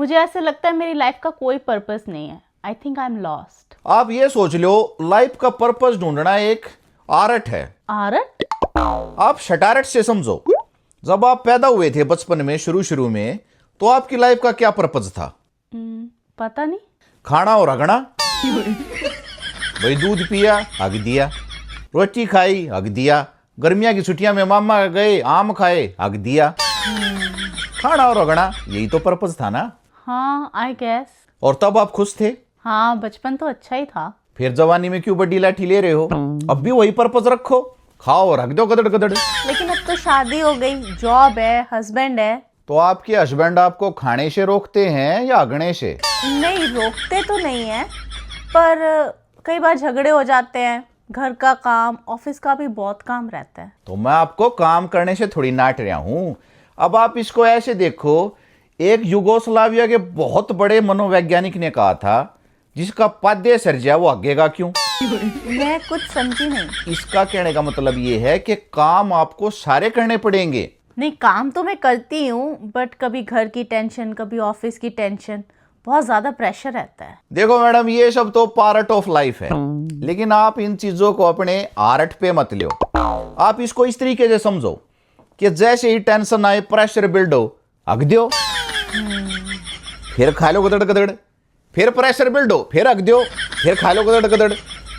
मुझे ऐसे लगता है मेरी लाइफ का कोई पर्पस नहीं है। I think I am lost. आप ये सोच लो, लाइफ का पर्पस ढूंढना एक आर्ट है। आर्ट? आप शटारट से समझो। जब आप पैदा हुए थे बचपन में, शुरू में, तो आपकी लाइफ का क्या पर्पस था? पता नहीं। खाना और हगना। भाई दूध पिया, हग दिया। रोटी खाई, हग दिया। गर्मियां की छुट्टियां में मामा गए, आम खाए, हग दिया। खाना और हगना, यही तो पर्पस था ना। हाँ, आई गेस। और तब आप खुश थे। हाँ, बचपन तो अच्छा ही था। फिर जवानी में क्यों बड्डी लाठी ले रहे हो? अब भी वही पर्पस रखो, खाओ और रख दो गदड़ गदड़। लेकिन अब तो शादी हो गई, जॉब है, हस्बैंड है। तो आपके हस्बैंड आपको खाने से रोकते हैं या हगने से? नहीं, रोकते तो नहीं है, पर कई बार झगड़े हो जाते हैं। घर का काम, ऑफिस का भी बहुत काम रहता है। तो मैं आपको काम करने से थोड़ी डांट रहा हूं। अब आप इसको ऐसे देखो, एक युगोस्लाविया के बहुत बड़े मनोवैज्ञानिक ने कहा था, जिसका पाद्य सर्जा वो हगेगा क्यों? मैं कुछ समझी नहीं। इसका कहने का मतलब ये है कि काम आपको सारे करने पड़ेंगे। नहीं, काम तो मैं करती हूँ, बट कभी घर की टेंशन, कभी ऑफिस की टेंशन, बहुत ज्यादा प्रेशर रहता है। देखो मैडम, ये सब तो पार्ट ऑफ लाइफ है, लेकिन आप इन चीजों को अपने आर्ट पे मत लो। आप इसको इस तरीके से समझो कि जैसे ही टेंशन आए, प्रेशर बिल्ड हो, हग दो, फिर खा लो गदड़ गदड़। फिर प्रेशर बिल्ड हो, फिर हग दो, फिर खा लो गदड़ गदड़।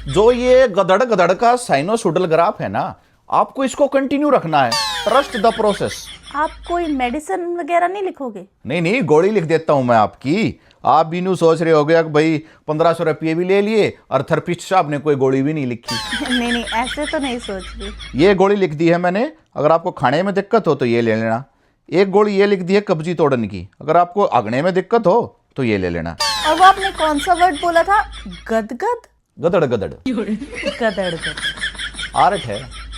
जो ये गदड़ गदड़ का साइनोसोडल ग्राफ है ना, आपको इसको कंटिन्यू रखना है। Trust the process. आप कोई मेडिसिन वगैरह नहीं लिखोगे? नहीं नहीं, गोली लिख देता हूं मैं आपकी। आप भी न्यू सोच रहे हो गया कि भाई 1500 रुपये भी ले लिए और थेरेपिस्ट साहब ने कोई गोली भी नहीं लिखी। नहीं नहीं, ऐसे तो नहीं सोच रही। ये गोली लिख दी है मैंने, अगर आपको खाने में दिक्कत हो तो ये ले लेना। एक गोली ये लिख दी है कब्जी तोड़ने की, अगर आपको अगने में दिक्कत हो तो ये ले लेना। और वो आपने कौन सा वर्ड बोला था? गदगद? गदड़ गदड़ गदड़ गदड़। आर्ट है।